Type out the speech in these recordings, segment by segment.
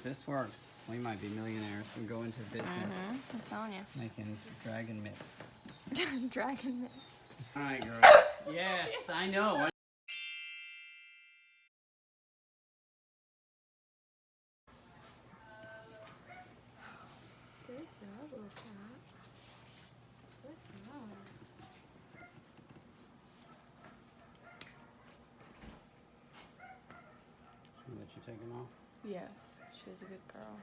if this works, we might be millionaires and go into business. I'm telling you. Making dragon mitts. Dragon mitts. All right, girl. Yes, I know. Good job, little cat. Good job. Should we let you take them off? Yes, she's a good girl.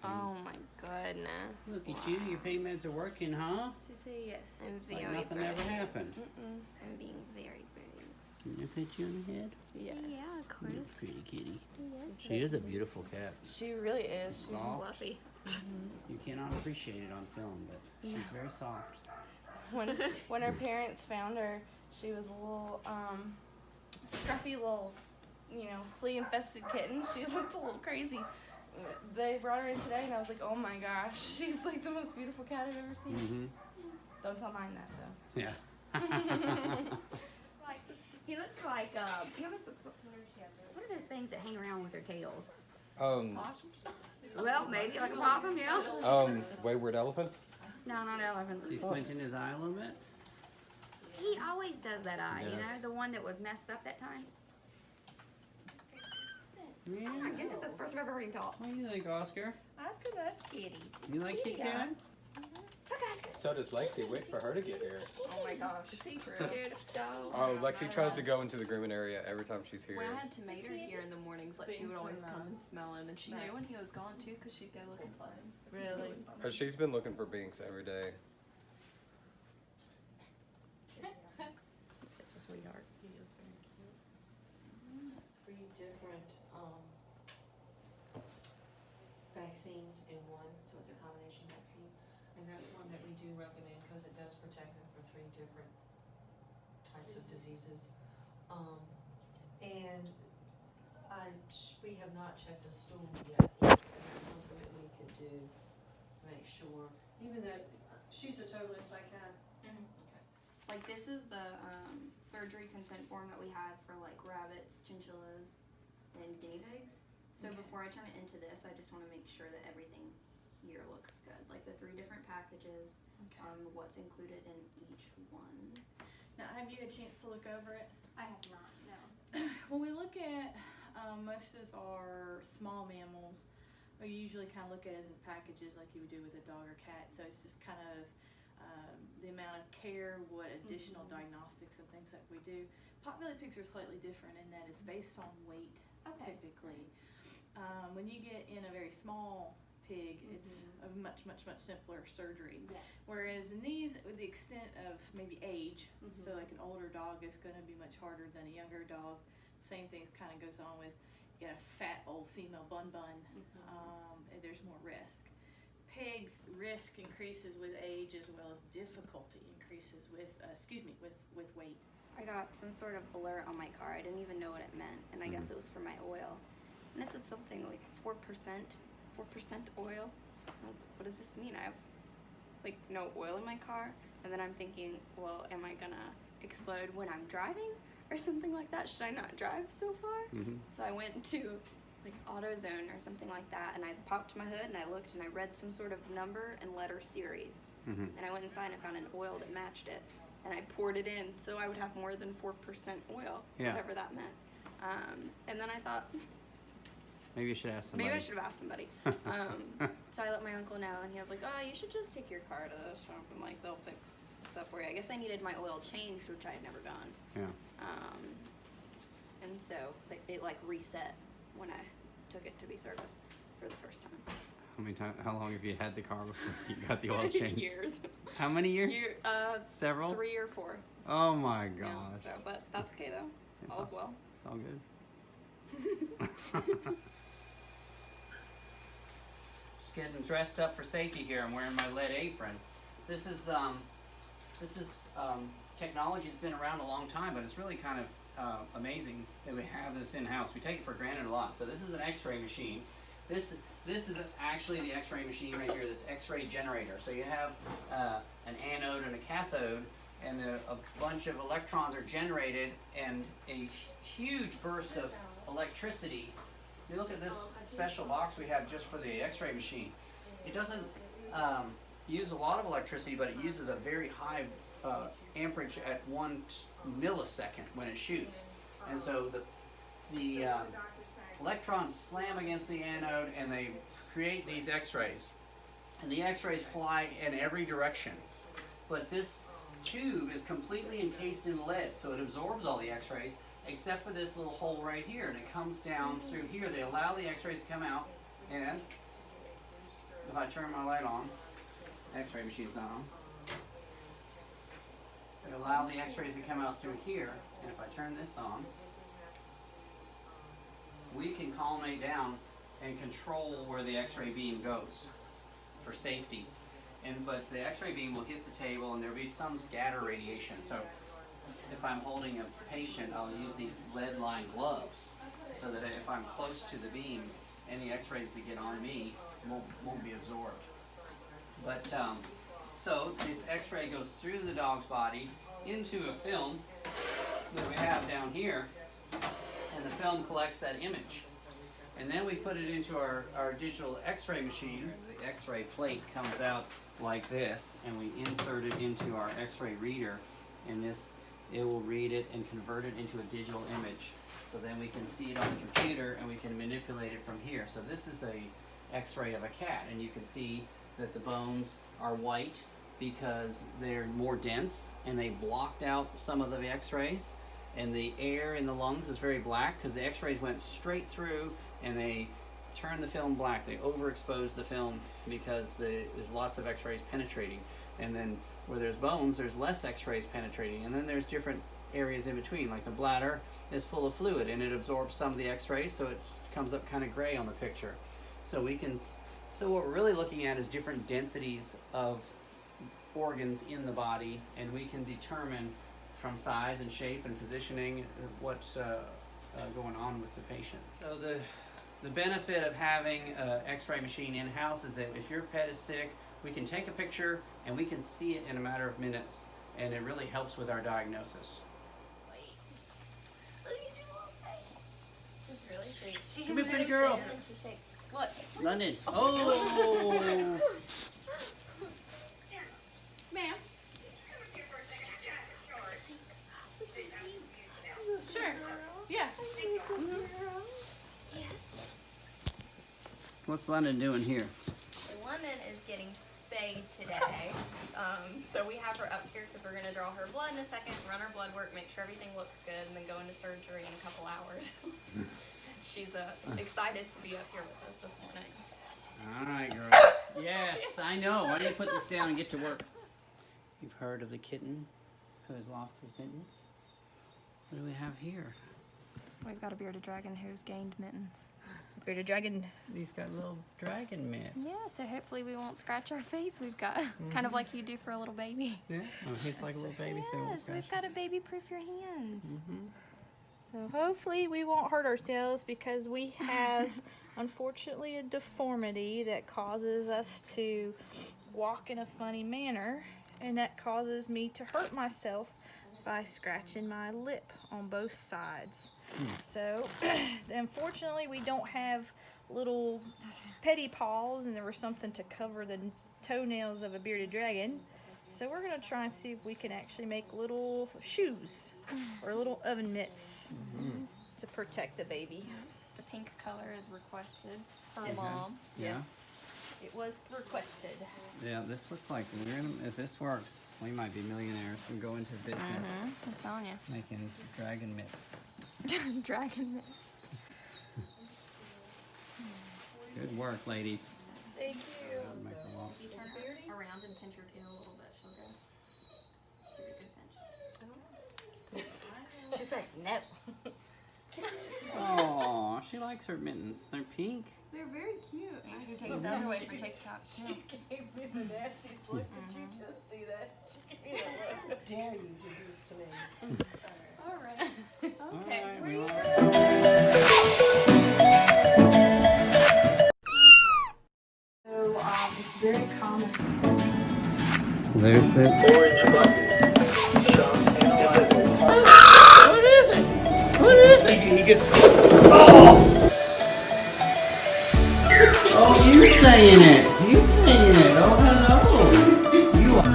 Oh my goodness. Look at you. Your pain meds are working, huh? She said yes. I'm Like very nothing brave. ever happened. I'm being very brave. Can I pet you on the head? Yes. Yeah, of course. You pretty kitty. Yes. She is a beautiful cat. She really is. She's Soft. fluffy. You cannot appreciate it on film, but she's very soft. When her parents found her, she was a little scruffy little, flea infested kitten. She looked a little crazy. They brought her in today, and I was like, oh my gosh, she's like the most beautiful cat I've ever seen. Don't tell mine that though. Yeah. He looks like, he almost looks like, what are those things that hang around with their tails? Well, maybe like a possum, yeah. Wayward elephants? No, not elephants. He's squinting his eye a little bit. He always does that eye, He you does. know, the one that was messed up that time. Yeah. Oh my goodness, that's the first time I've ever heard him talk. What do you think, Oscar? Oscar loves kitties. You like Kit Kat? Look, Oscar. So does Lexi. Wait for her to get here. Oh my gosh. Is he scared of dogs? Oh, Lexi tries to go into the grooming area every time she's here. When I had Tomato here in the mornings, Lexi would always come and smell him, and she knew when he was gone too, because she'd go looking for him. Really? She's been looking for Binks every day. Such a sweetheart. He is very cute. 3 different vaccines in one, so it's a combination vaccine. And that's one that we do recommend because it does protect them for 3 different types of diseases. And we have not checked the stool yet, and that's something that we could do to make sure. Even though she's a total inside cat. Like this is the surgery consent form that we had for like rabbits, chinchillas, and guinea pigs. So before I turn it into this, I just want to make sure that everything here looks good. Like the 3 different packages, what's included in each one. Now, have you had a chance to look over it? I have not, no. When we look at most of our small mammals, we usually kind of look at it in packages like you would do with a dog or cat. So it's just kind of the amount of care, what additional diagnostics and things that we do. Potbelly pigs are slightly different in that it's based on weight, typically. When you get in a very small pig, it's a much simpler surgery. Yes. Whereas in these, with the extent of maybe age, so like an older dog is going to be much harder than a younger dog. Same thing kind of goes on with, you got a fat old female bun, and there's more risk. Pigs' risk increases with age as well as difficulty increases with, with weight. I got some sort of alert on my car. I didn't even know what it meant, and I guess it was for my oil. And it said something like 4% oil. I was like, what does this mean? I have like no oil in my car. And then I'm thinking, well, am I gonna explode when I'm driving or something like that? Should I not drive so far? So I went to like AutoZone or something like that, and I popped my hood and I looked and I read some sort of number and letter series. And I went inside and found an oil that matched it, and I poured it in so I would have more than 4% oil, whatever that meant. And then I thought, Maybe you should ask somebody. maybe I should have asked somebody. So I let my uncle know, and he was like, oh, you should just take your car to the shop and like they'll fix stuff for you. I guess I needed my oil changed, which I had never done. Yeah. And so it like reset when I took it to be serviced for the first time. How long have you had the car before you got the oil change? Years. How many years? Several? 3 or 4. Oh my gosh. Yeah, so, but that's okay though. All's well. It's all good. Just getting dressed up for safety here. I'm wearing my lead apron. This is technology's been around a long time, but it's really kind of amazing that we have this in-house. We take it for granted a lot. So this is an X-ray machine. This is actually the X-ray machine right here, this X-ray generator. So you have an anode and a cathode, and a bunch of electrons are generated, and a huge burst of electricity You look at this special box we have just for the x-ray machine. It doesn't use a lot of electricity, but it uses a very high amperage at 1 millisecond when it shoots. And so the electrons slam against the anode and they create these x-rays. And the x-rays fly in every direction. But this tube is completely encased in lead, so it absorbs all the x-rays except for this little hole right here, and it comes down through here. They allow the x-rays to come out, and if I turn my light on, the x-ray machine's not on. They allow the x-rays to come out through here, and if I turn this on, we can collimate down and control where the x-ray beam goes for safety. But the x-ray beam will hit the table and there'll be some scatter radiation. So if I'm holding a patient, I'll use these lead-lined gloves so that if I'm close to the beam, any x-rays that get on me won't be absorbed. But so this x-ray goes through the dog's body into a film that we have down here, and the film collects that image. And then we put it into our digital x-ray machine. The x-ray plate comes out like this, and we insert it into our x-ray reader, and it will read it and convert it into a digital image. So then we can see it on the computer and we can manipulate it from here. So this is a x-ray of a cat, and you can see that the bones are white because they're more dense and they blocked out some of the x-rays, and the air in the lungs is very black because the x-rays went straight through and they turned the film black. They overexposed the film because there's lots of x-rays penetrating, and then where there's bones there's less x-rays penetrating, and then there's different areas in between, like the bladder is full of fluid and it absorbs some of the x-rays, so it comes up kind of gray on the picture. So what we're really looking at is different densities of organs in the body, and we can determine from size and shape and positioning what's going on with the patient. So the benefit of having an x-ray machine in-house is that if your pet is sick, we can take a picture and we can see it in a matter of minutes, and it really helps with our diagnosis. She's really sweet. Come here, pretty girl. Look. London. Oh! Ma'am. Sure. Yeah. Mm-hmm. Yes. What's London doing here? London is getting spayed today. So we have her up here because we're going to draw her blood in a second, run her blood work, make sure everything looks good, and then go into surgery in a couple hours. She's excited to be up here with us this morning. All right, girl. Yes, I know. Why don't you put this down and get to work? You've heard of the kitten who has lost his mittens? What do we have here? We've got a bearded dragon who's gained mittens. Bearded dragon. He's got little dragon mitts. Yeah, so hopefully we won't scratch our face. We've got kind of like you do for a little baby. Yeah, oh, he's like a little baby, so he won't Yes, scratch. we've got to baby-proof your hands. So hopefully we won't hurt ourselves, because we have unfortunately a deformity that causes us to walk in a funny manner, and that causes me to hurt myself by scratching my lip on both sides. So unfortunately we don't have little petty paws, and there was something to cover the toenails of a bearded dragon. So we're going to try and see if we can actually make little shoes or little oven mitts to protect the baby. The pink color is requested per Yes. mom. Yeah. Yes, it was requested. Yeah, this looks like if this works, we might be millionaires and go into business I'm telling you. making dragon mitts. Dragon mitts. Good work, ladies. Thank you. Make a lot. If you turn her around and pinch her tail a little bit, she'll go. Give it a good pinch. She's like, no. Oh, she likes her mittens. They're pink. They're very cute. I can So take the other way for TikTok She too. gave me the nastiest look. Did you just see that? She gave me the look. Dare you do this to me? All right. Okay. All right, where we you love So it's very common. There's the. What is it? What is it? He gets. Oh! Oh, you saying it. You saying it. Oh, hello. You are.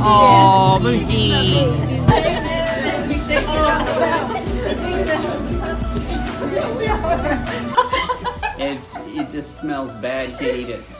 Oh, Boozy. It just smells bad. You can't eat it.